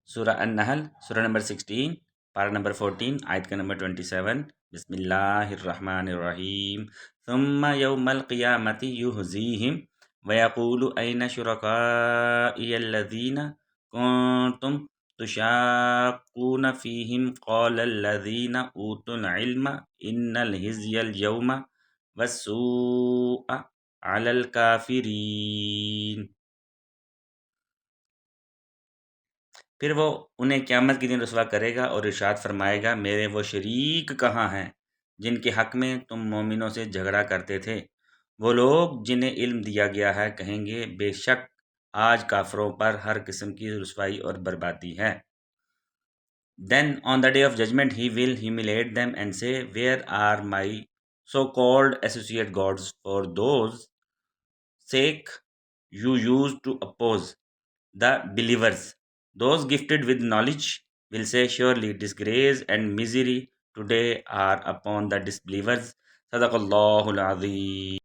سورہ النحل سورہ نمبر 16 پارہ نمبر 14 آیت کا نمبر 27. بسم اللہ الرحمن الرحیم. ثم یوم القیامت یحزیہم ویقول این شرکائی الذین کنتم تشاقون فیہم قال الذین اوتوا العلم ان الخزی اليوم والسوء علی الکافرین. پھر وہ انہیں قیامت کے دن رسوا کرے گا اور ارشاد فرمائے گا میرے وہ شریک کہاں ہیں جن کے حق میں تم مومنوں سے جھگڑا کرتے تھے. وہ لوگ جنہیں علم دیا گیا ہے کہیں گے بے شک آج کافروں پر ہر قسم کی رسوائی اور بربادی ہے. Then on the day of judgment he will humiliate them and say, where are my so-called associate gods for those sake you used to oppose the believers? Those gifted with knowledge will say, surely disgrace and misery today are upon the disbelievers. صدق اللہ العظیم.